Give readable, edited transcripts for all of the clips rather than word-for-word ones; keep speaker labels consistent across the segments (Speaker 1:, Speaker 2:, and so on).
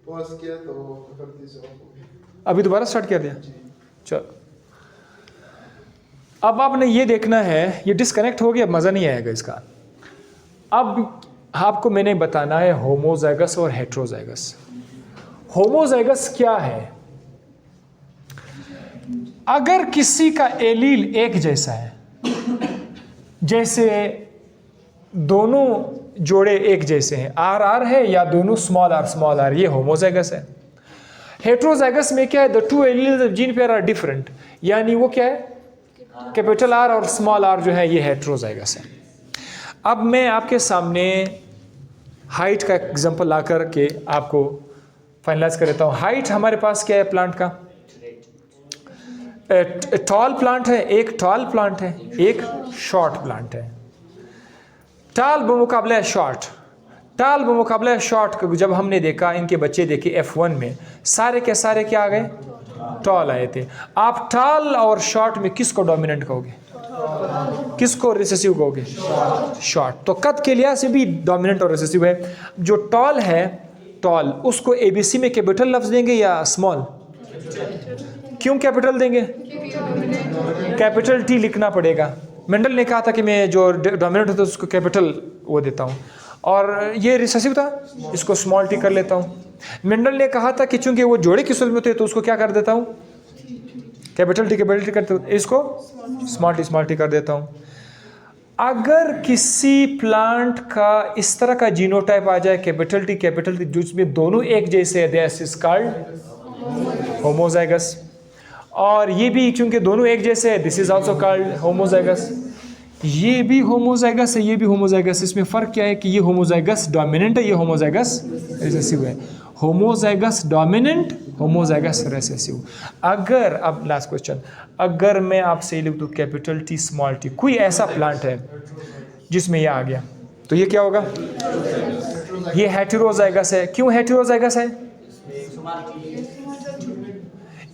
Speaker 1: Pause किया तो करती से ऑफ हो गई।
Speaker 2: अभी दोबारा स्टार्ट कर दिया। चलो, अब आपने ये देखना है, ये डिस्कनेक्ट हो गया, मज़ा नहीं आएगा इसका। अब आपको मैंने बताना है होमोजाइगस और हेट्रोजाइगस। होमोजाइगस क्या है? अगर किसी का एलील एक जैसा है, जैसे दोनों जोड़े एक जैसे हैं, आर आर है या दोनों स्मॉल आर, ये होमोजाइगस है। हेट्रोजाइगस में क्या है? The two alleles of gene pair are different, यानी वो क्या है? कैपिटल आर और स्मॉल आर जो है, ये हेट्रोजाइगस है। अब मैं आपके सामने हाइट का एग्जांपल ला करके आपको फाइनलाइज कर देता हूँ। हाइट हमारे पास क्या है प्लांट का? टॉल प्लांट है, एक टॉल प्लांट है, एक शॉर्ट प्लांट है। टॉल बमुकाबला शॉर्ट, टॉल बमुकाबला शॉर्ट जब हमने देखा, इनके बच्चे देखे F1 में, सारे के सारे क्या आ गए? टॉल आए थे। आप टॉल और शॉर्ट में किसको डोमिनेंट कहोगे? किसको रिसेसिव कहोगे? शॉर्ट। तो कद के लिहाज से भी डोमिनेंट और रिसेसिव है। जो टॉल है, टॉल, उसको एबीसी में कैपिटल लफ्ज देंगे या स्मॉल? क्यों कैपिटल देंगे? कैपिटल टी लिखना पड़ेगा। मेंडल ने कहा था कि मैं जो डोमिनेंट होता है उसको कैपिटल वो देता हूँ, और ये रिसेसिव था, इसको स्मॉल टी कर लेता हूँ। मेंडल ने कहा था कि चूंकि वो जोड़े की सूरत में होते हैं तो उसको क्या कर देता हूँ? कैपिटल टी करते हूँ, इसको स्मॉल टी कर देता हूँ। अगर किसी प्लांट का इस तरह का जीनोटाइप आ जाए, कैपिटल टी जिसमें दोनों एक जैसे है, दिस इज कॉल्ड होमोजाइगस। और ये भी चूंकि दोनों एक जैसे है, this is also called homozygous. ये भी होमोजाइगस है, ये भी होमोजाइगस। इसमें फ़र्क क्या है कि ये होमोजाइगस डोमिनेंट है, ये होमोजाइगस रिसेसिव है। Homozygous dominant, homozygous recessive. अगर, अब लास्ट क्वेश्चन, अगर मैं आपसे लिख दूँ कैपिटल टी स्मॉल टी, कोई ऐसा प्लांट है जिसमें ये आ गया, तो ये क्या होगा? ये हेटेरोजाइगस है। क्यों हेटेरोजाइगस है?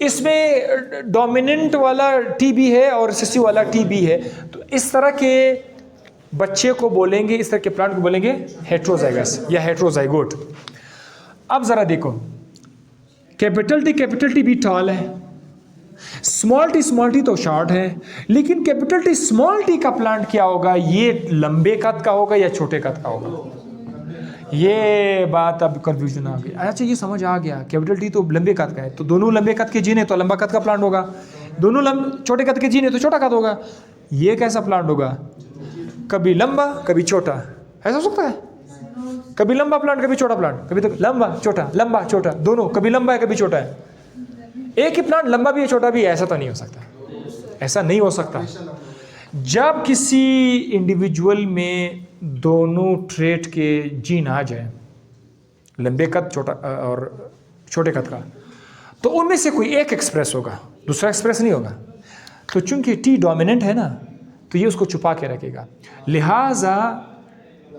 Speaker 2: इसमें डोमिनेंट वाला टी भी है और रिसेसिव वाला टी भी है। तो इस तरह के बच्चे को बोलेंगे, इस तरह के प्लांट को बोलेंगे हेट्रोजाइगस या हेट्रोजाइगोट। अब जरा देखो, कैपिटल टी भी टॉल है, स्मॉल टी तो शॉर्ट है, लेकिन कैपिटल टी स्मॉल टी का प्लांट क्या होगा? ये लंबे कद का होगा या छोटे कद का होगा? ये बात अब कंफ्यूजन आ गई। अच्छा, ये समझ आ गया, कैपिटल टी तो लंबे कद का है, तो दोनों लंबे कद के जीन है तो लंबा कद का प्लांट होगा। दोनों छोटे कद के जीन है तो छोटा कद होगा। ये कैसा प्लांट होगा? कभी लंबा कभी छोटा, ऐसा हो सकता है? कभी लंबा प्लांट कभी छोटा प्लांट, कभी तो लंबा छोटा दोनों, कभी लंबा है कभी छोटा है। एक ही प्लांट लंबा भी है छोटा भी है, ऐसा तो नहीं हो सकता। ऐसा नहीं हो सकता। जब किसी इंडिविजुअल में दोनों ट्रेट के जीन आ जाए, लंबे कद छोटा और छोटे कद का, तो उनमें से कोई एक एक्सप्रेस होगा, दूसरा एक्सप्रेस नहीं होगा। तो चूंकि टी डोमिनेंट है ना, तो ये उसको छुपा के रखेगा। लिहाजा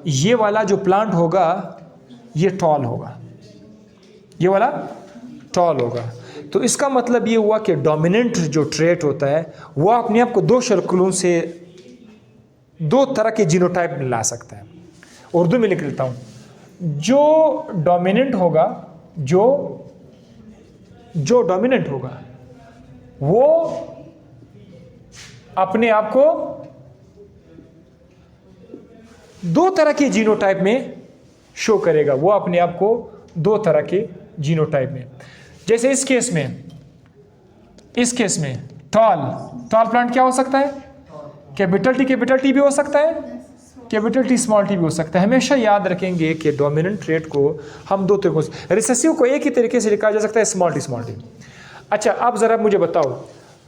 Speaker 2: ये वाला जो प्लांट होगा ये टॉल होगा, ये वाला टॉल होगा। तो इसका मतलब ये हुआ कि डोमिनेंट जो ट्रेट होता है वो अपने आप को दो शक्लों से, दो तरह के जीनोटाइप में ला सकता है। उर्दू में लिख लेता हूँ, जो डोमिनेंट होगा, जो डोमिनेंट होगा वो अपने आप को दो तरह के जीनोटाइप में शो करेगा। वो अपने आप को दो तरह के जीनोटाइप में, जैसे इस केस में टॉल प्लांट क्या हो सकता है? कैपिटल टी भी हो सकता है, कैपिटल टी स्मॉल टी भी हो सकता है। हमेशा याद रखेंगे कि डोमिनेंट ट्रेट को हम दो तरीकों से, रिसेसिव को एक ही तरीके से लिखा जा सकता है, स्मॉल टी। अच्छा, अब जरा मुझे बताओ,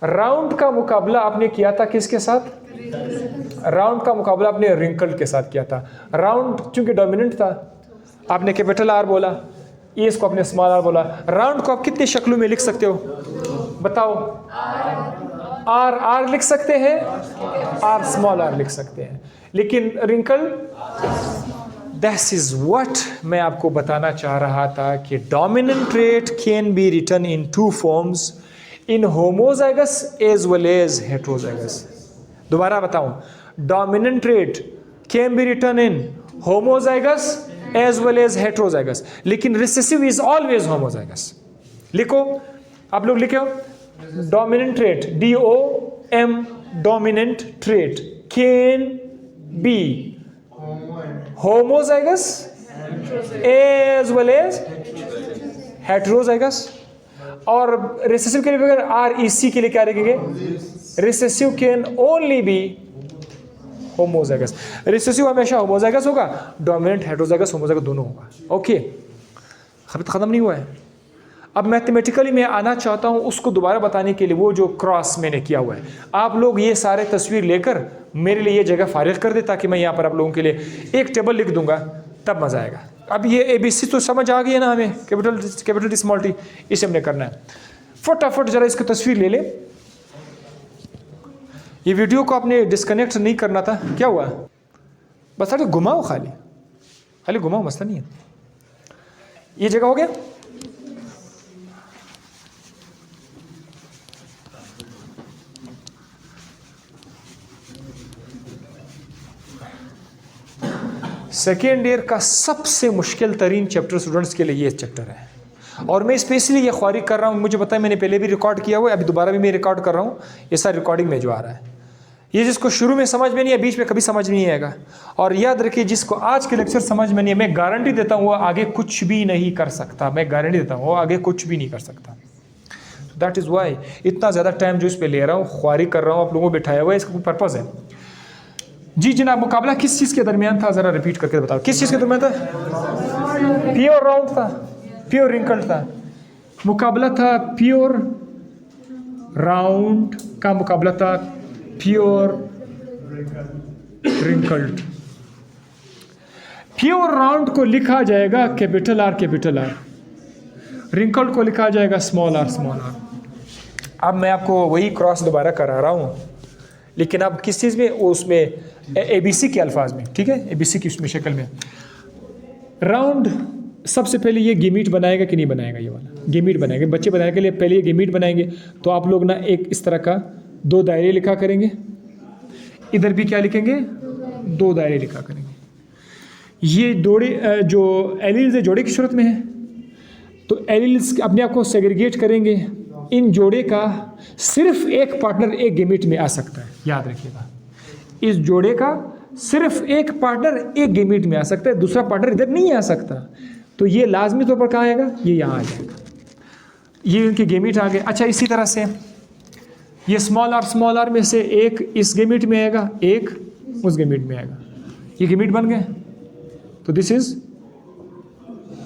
Speaker 2: राउंड का मुकाबला आपने किया था किसके साथ? राउंड का मुकाबला आपने रिंकल के साथ किया था। राउंड चूंकि डोमिनेंट था, आपने कैपिटल आर बोला, ये इसको आपने स्मॉल आर बोला। राउंड को आप कितनी शक्लों में लिख सकते हो बताओ? आर लिख सकते हैं, आर स्मॉल आर लिख सकते हैं, लेकिन रिंकल, दिस इज व्हाट मैं आपको बताना चाह रहा था कि dominant trait can be written in two forms, in homozygous as well as heterozygous. दोबारा बताऊं, dominant trait can be written in homozygous as well as heterozygous, लेकिन रिसेसिव इज ऑलवेज होमोजाइगस। लिखो, आप लोग लिखो, dominant trait, DOM, dominant trait can be homozygous as well as heterozygous। और recessive के लिए REC के लिए क्या लिखेंगे? Recessive can only be homozygous. Recessive हमेशा होमोजाइगस होगा, डोमिनेंट हेटेरोजाइगस होमोजाइगस दोनों होगा। ओके, खत्म नहीं हुआ है। अब मैथमेटिकली मैं आना चाहता हूँ उसको दोबारा बताने के लिए, वो जो क्रॉस मैंने किया हुआ है, आप लोग ये सारे तस्वीर लेकर मेरे लिए ये जगह फारिग कर दे, ताकि मैं यहाँ पर आप लोगों के लिए एक टेबल लिख दूंगा, तब मज़ा आएगा। अब ये ABC तो समझ आ गई है ना हमें, कैपिटल टी स्मॉल टी, इसे हमने करना है। फटाफट जरा इसकी तस्वीर ले ले। ये वीडियो को आपने डिस्कनेक्ट नहीं करना था, क्या हुआ? बस अरे घुमाओ, खाली घुमाओ, मसला नहीं है। ये जगह हो गया। सेकेंड ईयर का सबसे मुश्किल तरीन चैप्टर स्टूडेंट्स के लिए ये चैप्टर है, और मैं स्पेशली ये ख्वारी कर रहा हूँ। मुझे पता है मैंने पहले भी रिकॉर्ड किया हुआ है, अभी दोबारा भी मैं रिकॉर्ड कर रहा हूँ। ये सारी रिकॉर्डिंग में जो आ रहा है, ये जिसको शुरू में समझ में नहीं है, बीच में कभी समझ नहीं आएगा। और याद रखिए, जिसको आज के लेक्चर समझ में नहीं है, मैं गारंटी देता हूँ वो आगे कुछ भी नहीं कर सकता। मैं गारंटी देता हूँ वो आगे कुछ भी नहीं कर सकता। दैट इज़ वाई इतना ज़्यादा टाइम जो इस पर ले रहा हूँ, ख्वारी कर रहा हूँ, आप लोगों को बिठाया हुआ है, इसका कोई पर्पज़ है। जी जनाब, मुकाबला किस चीज़ के दरमियान था? ज़रा रिपीट करके बताओ, किस चीज़ के दरमियान था? प्योर राउंड था, प्योर रिंकल्ड था। मुकाबला था प्योर राउंड का, मुकाबला था प्योर रिंकल्ड। प्योर राउंड को लिखा जाएगा capital R, capital R। Wrinkled को लिखा जाएगा स्मॉल r, स्मॉल r। अब मैं आपको वही क्रॉस दोबारा करा रहा हूँ, लेकिन अब किस चीज़ में? उसमें ABC के अल्फाज में, ठीक है, ABC की उसमें शक्ल में। राउंड सबसे पहले ये गेमीट बनाएगा कि नहीं बनाएगा? ये वाला गेमीट बनाएगा। बच्चे बनाने के लिए पहले ये गेमीट बनाएंगे, तो आप लोग ना एक इस तरह का 2 दायरे लिखा करेंगे, इधर भी क्या लिखेंगे? 2 दायरे लिखा करेंगे। ये जोड़े जो एलील्स जोड़े की सूरत में है, तो एलील्स अपने आप को सेग्रीगेट करेंगे। इन जोड़े का सिर्फ एक पार्टनर एक गेमीट में आ सकता है, याद रखिएगा। इस जोड़े का सिर्फ एक पार्टनर एक गेमीट में आ सकता है, दूसरा पार्टनर इधर नहीं आ सकता। तो ये लाजमी तौर पर कहाँ आएगा? ये यहाँ आ जाएगा। ये इनके गेमीट आ गए। अच्छा, इसी तरह से ये स्मॉल r में से एक इस गेमीट में आएगा, एक उस गेमीट में आएगा। ये गेमीट बन गए, तो दिस इज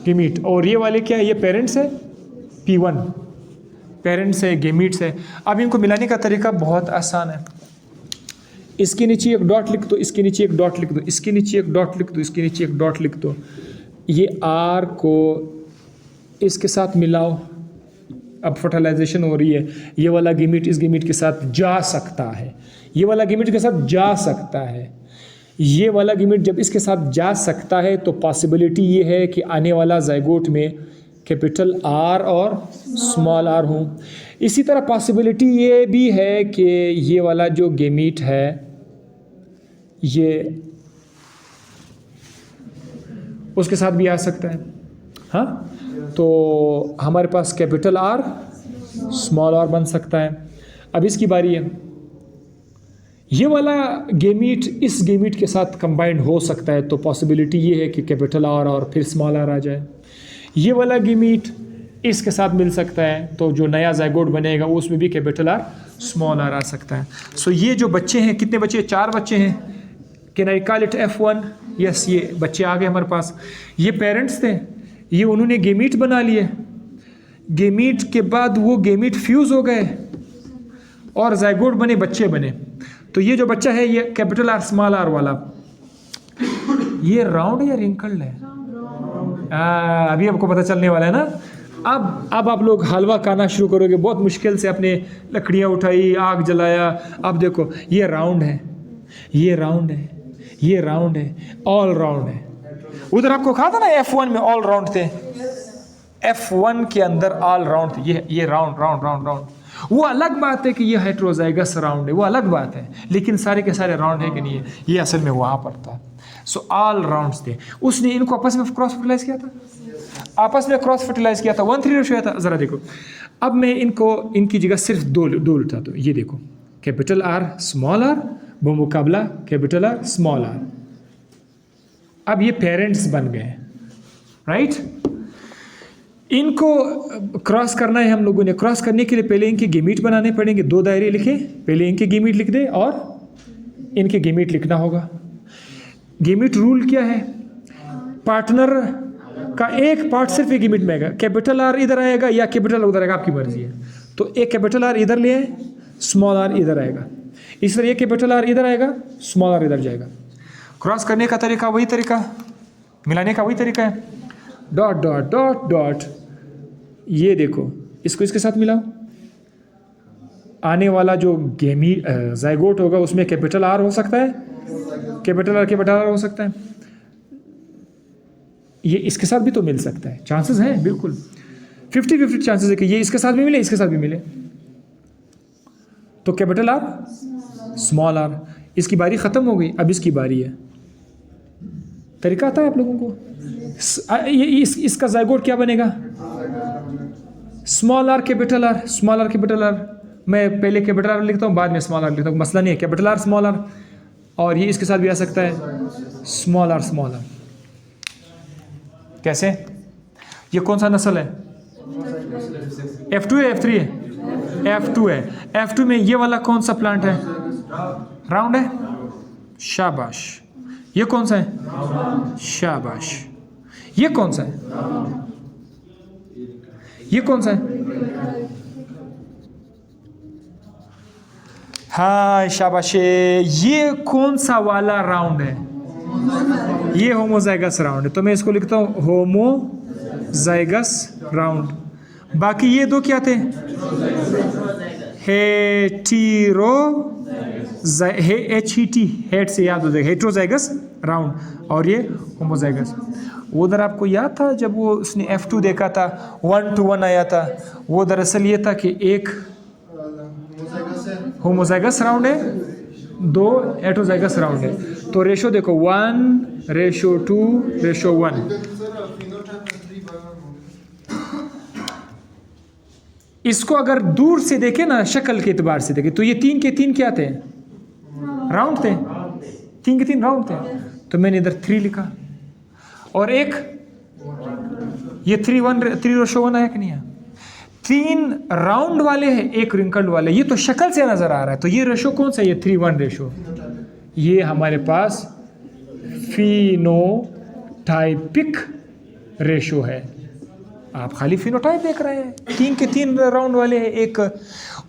Speaker 2: गेमीट। और ये वाले क्या है? ये पेरेंट्स है, P1 पेरेंट्स है, गेमीट्स है। अब इनको मिलाने का तरीका बहुत आसान है। इसके नीचे एक डॉट लिख दो, इसके नीचे एक डॉट लिख दो, इसके नीचे एक डॉट लिख दो, इसके नीचे एक डॉट लिख दो। ये R को इसके साथ मिलाओ, अब फर्टिलाइजेशन हो रही है। ये वाला गेमीट इस गेमीट के साथ जा सकता है, ये वाला गेमीट के साथ जा सकता है। ये वाला गेमीट जब इसके साथ जा सकता है, तो पॉसिबिलिटी ये है कि आने वाला जाइगोट में कैपिटल R और स्मॉल r हों। इसी तरह पॉसिबिलिटी ये भी है कि ये वाला जो गेमीट है, ये उसके साथ भी आ सकता है। हाँ, तो हमारे पास कैपिटल R स्मॉल r बन सकता है। अब इसकी बारी है। ये वाला गेमीट इस गेमीट के साथ कंबाइंड हो सकता है, तो पॉसिबिलिटी ये है कि कैपिटल R और फिर स्मॉल r आ जाए। ये वाला गेमीट इसके साथ मिल सकता है, तो जो नया जाइगोट बनेगा उसमें भी कैपिटल R स्मॉल r आ सकता है। सो ये जो बच्चे हैं, कितने बच्चे? 4 बच्चे हैं। Can I call it F1? Yes, ये बच्चे आ गए हमारे पास। ये पेरेंट्स थे, ये उन्होंने गेमीट बना लिए। गेमीट के बाद वो गेमीट फ्यूज़ हो गए और जाइगोट बने, बच्चे बने। तो ये जो बच्चा है, ये कैपिटल R स्मॉल r वाला, ये राउंड या रिंकल्ड है? अभी आपको पता चलने वाला है ना। अब आप लोग हलवा खाना शुरू करोगे। बहुत मुश्किल से अपने लकड़ियाँ उठाई, आग जलाया। अब देखो, ये राउंड है, ये राउंड है, ये राउंड है, ऑल राउंड है। उधर आपको कहा था ना F1 में ऑल राउंड थे, F1 के अंदर ऑल राउंड थे। ये राउंड राउंड राउंड राउंड, वो अलग बात है कि ये हेटेरोजाइगस राउंड है, वो अलग बात है। लेकिन सारे के सारे राउंड है कि नहीं है, ये असल में वहाँ पर था। सो ऑल राउंड्स थे। उसने इनको आपस में क्रॉस फर्टिलाइज किया था, आपस में क्रॉस फर्टिलाइज किया था, 1:3 रेशियो था। ज़रा देखो, अब मैं इनको इनकी जगह सिर्फ दो उठाता हूँ। ये देखो, कैपिटल आर स्मॉल आर बमुकाबला कैपिटल आर स्मॉल आर। अब ये पेरेंट्स बन गए, राइट। इनको क्रॉस करना है हम लोगों ने। क्रॉस करने के लिए पहले इनके गेमीट बनाने पड़ेंगे। 2 दायरे लिखे, पहले इनके गेमीट लिख दे और इनके गेमीट लिखना होगा। गेमीट रूल क्या है? पार्टनर का एक पार्ट सिर्फ एक गेमीट में आएगा। कैपिटल आर इधर आएगा या कैपिटल उधर आएगा, आपकी मर्जी है। तो एक कैपिटल आर इधर ले आए, स्मॉल आर इधर आएगा। इस तरह एक कैपिटल आर इधर आएगा, स्मॉल आर इधर जाएगा। क्रॉस करने का तरीका वही तरीका, मिलाने का वही तरीका है। डॉट डॉट डॉट डॉट, ये देखो, इसको इसके साथ मिलाओ। आने वाला जो गेमी जाइगोट होगा उसमें कैपिटल आर हो सकता है, कैपिटल आर हो सकता है। ये इसके साथ भी तो मिल सकता है, चांसेस हैं बिल्कुल 50-50 चांसेस है कि ये इसके साथ भी मिले, इसके साथ भी मिले। तो कैपिटल आर स्मॉल आर। इसकी बारी ख़त्म हो गई, अब इसकी बारी है। तरीका आता है आप लोगों को? इसका जाइगोट क्या बनेगा? Small are capital R, small are capital R. मैं पहले कैपिटल आर लिखता हूँ, बाद में स्मॉल आर लिखता हूँ, मसला नहीं है। कैपिटल आर स्मॉल आर, और ये इसके साथ भी आ सकता है स्मॉल आर स्मॉल आर। कैसे? ये कौन सा नस्ल है? F2 है, F3 है? F2 है। F2 में ये वाला कौन सा प्लांट है? राउंड है, शाबाश। ये कौन सा है? शाबाश। ये कौन सा है? ये कौन सा है? हाँ शाबाश। ये कौन सा वाला राउंड है? ये होमोजाइगस राउंड है। तो मैं इसको लिखता हूँ होमोजाइगस राउंड। बाकी ये दो क्या थे? हेटीरो, HET, हेट से याद हो जाएगा, हेट्रोजाइगस राउंड। और ये होमोजाइगस। उधर आपको याद था जब वो उसने F2 देखा था, 1:1 आया था, वो दरअसल ये था कि एक होमोजाइगस राउंड है, 2 हेट्रोजाइगस राउंड है। तो रेशो देखो 1:2:1। इसको अगर दूर से देखे ना, शक्ल के एतबार से देखे, तो ये 3 के 3 क्या थे? राउंड थे। 3 के 3 राउंड थे। तो मैंने इधर 3 लिखा। और एक ये 3:1 आया कि नहीं आया? 3 राउंड वाले हैं, 1 रिंकल्ड वाले। ये तो शक्ल से नजर आ रहा है। तो ये रेशो कौन सा? ये 3:1 रेशो। ये हमारे पास फिनोटाइपिक रेशो है। आप खाली फिनोटाइप देख रहे हैं, 3 के 3 राउंड वाले हैं। एक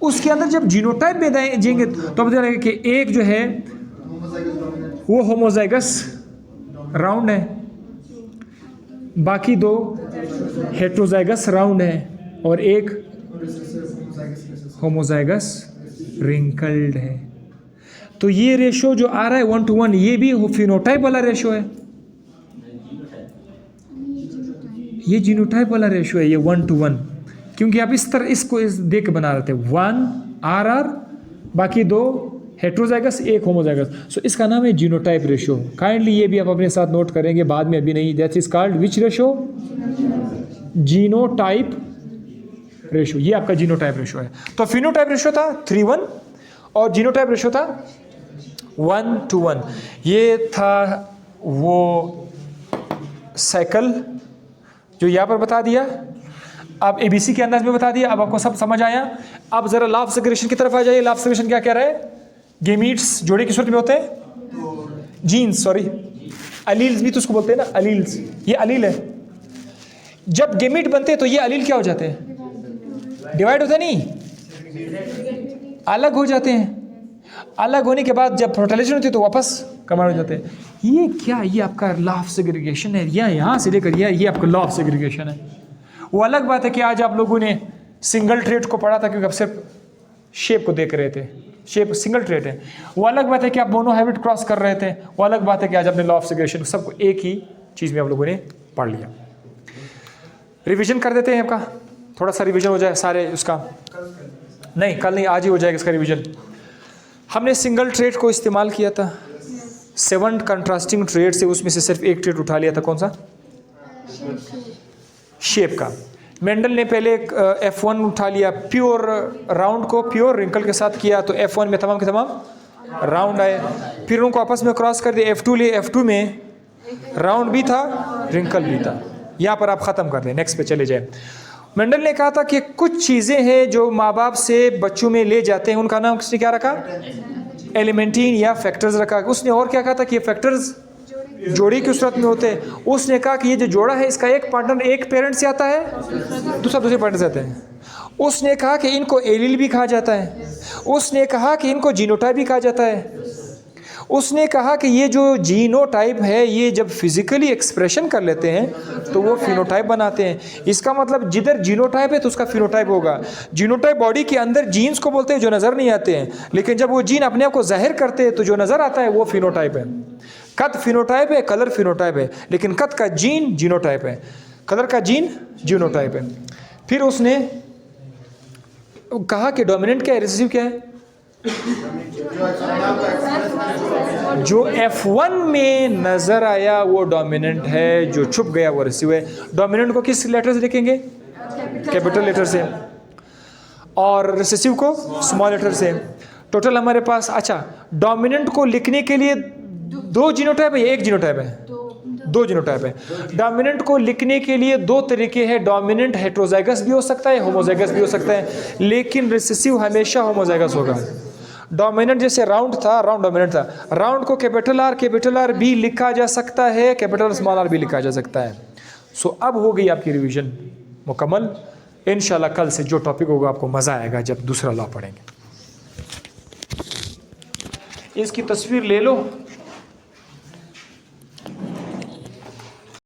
Speaker 2: उसके अंदर जब जीनोटाइप में जाएंगे तो पता चलेगा कि एक जो है वो होमोजाइगस राउंड है, बाकी 2 हेट्रोजाइगस राउंड है, और एक होमोजाइगस रिंकल्ड है। तो ये रेशो जो आ रहा है 1:1, ये भी फिनोटाइप वाला रेशो है। ये जीनोटाइप वाला रेशो है, ये 1:1। क्योंकि आप इस तरह इसको देख के बना रहे थे, 1 RR, बाकी 2 हेट्रोजाइगस, 1 होमोजाइगस। सो इसका नाम है जीनोटाइप रेशो। काइंडली ये भी आप अपने साथ नोट करेंगे, बाद में, अभी नहीं। That is called which ratio? Genotype ratio. ये आपका जीनोटाइप रेशो है। तो फिनोटाइप रेशो था 3:1 और जीनोटाइप रेशो था 1:1। ये था वो साइकिल जो यहाँ पर बता दिया। अब ABC के अंदाज में बता दिया। अब आपको सब समझ आया। अब जरा लॉ ऑफ सेग्रीगेशन की तरफ आ जाइए। लॉ ऑफ सेग्रीगेशन क्या कह रहा है? गेमीट्स जोड़े की सूरत में होते हैं, जीन्स, सॉरी अलील्स भी तो उसको बोलते हैं ना, अलील्स। ये अलील है। जब गेमीट बनते हैं तो ये अलील क्या हो जाते हैं? डिवाइड होता नहीं, अलग हो जाते हैं। अलग होने के बाद जब फर्टिलाइजेशन होती है तो वापस कंबाइन हो जाते हैं। ये क्या? ये आपका लॉ ऑफ सेग्रीगेशन है। या यहाँ से लेकर ये आपका लॉ ऑफ सेग्रीगेशन है। वो अलग बात है कि आज आप लोगों ने सिंगल ट्रेट को पढ़ा था क्योंकि आप सिर्फ शेप को देख रहे थे, शेप सिंगल ट्रेट है। वो अलग बात है कि आप मोनोहाइब्रिड क्रॉस कर रहे थे। वो अलग बात है कि आज आपने लॉ ऑफ सेग्रीगेशन सबको एक ही चीज़ में आप लोगों ने पढ़ लिया। रिवीजन कर देते हैं आपका, थोड़ा सा रिवीजन हो जाए सारे उसका। नहीं, कल नहीं, आज ही हो जाएगा इसका रिवीजन। हमने सिंगल ट्रेट को इस्तेमाल किया था। 7 कंट्रास्टिंग ट्रेड से उसमें से सिर्फ एक ट्रेड उठा लिया था, कौन सा? शेप का। मेंडल ने पहले F1 उठा लिया, प्योर राउंड को प्योर रिंकल के साथ किया, तो F1 में तमाम के तमाम राउंड आए। फिर उनको आपस में क्रॉस कर दिया, F2 लिए, F2 में राउंड भी था, रिंकल भी था। यहाँ पर आप ख़त्म कर दें, नेक्स्ट पे चले जाए। मेंडल ने कहा था कि कुछ चीज़ें हैं जो माँ बाप से बच्चों में ले जाते हैं, उनका नाम उसने क्या रखा? एलिमेंटीन या फैक्टर्स रखा। उसने और क्या कहा था कि ये फैक्टर्स जोड़ी की सूरत में होते हैं। उसने कहा कि ये जो जोड़ा है इसका एक पार्टनर एक पेरेंट से आता है, दूसरे पार्टनर से आता है। उसने कहा कि इनको एलील भी कहा जाता है। उसने कहा कि इनको जीनोटाइप भी कहा जाता है। उसने कहा कि ये जो जीनोटाइप है ये जब फिजिकली एक्सप्रेशन कर लेते हैं तो वो फिनोटाइप बनाते हैं। इसका मतलब जिधर जीनोटाइप है तो उसका फिनोटाइप होगा। जीनोटाइप बॉडी के अंदर जीन्स को बोलते हैं जो नज़र नहीं आते हैं, लेकिन जब वो जीन अपने आप को जाहिर करते हैं तो जो नज़र आता है वो फिनोटाइप है। कद फिनोटाइप है, कलर फिनोटाइप है, लेकिन कद का जीन जीनोटाइप है, कलर का जीन जीनोटाइप है। फिर उसने कहा कि डोमिनेंट क्या है, रिसेसिव क्या है? जो F1 में नजर आया वो डोमिनेंट है, जो छुप गया वो रिसीव है। डोमिनेंट को किस लेटर से लिखेंगे? कैपिटल लेटर से, और रिसेसिव को स्मॉल लेटर से। टोटल हमारे पास, अच्छा, डोमिनेंट को लिखने के लिए 2 जीनोटाइप है या 1 जीनोटाइप है? 2 जीनोटाइप है। डोमिनेंट को लिखने के लिए 2 तरीके हैं। डोमिनेंट हेट्रोजाइगस भी हो सकता है, होमोजाइगस भी हो सकता है, लेकिन रिसेसिव हमेशा होमोजाइगस होगा। डोमिनेंट जैसे राउंड था, राउंड डोमिनेंट था, राउंड को कैपिटल आर भी लिखा जा सकता है, कैपिटल स्मॉल आर भी लिखा जा सकता है। सो अब हो गई आपकी रिवीजन मुकम्मल। इंशाल्लाह कल से जो टॉपिक होगा आपको मज़ा आएगा जब दूसरा लॉ पढ़ेंगे। इसकी तस्वीर ले लो।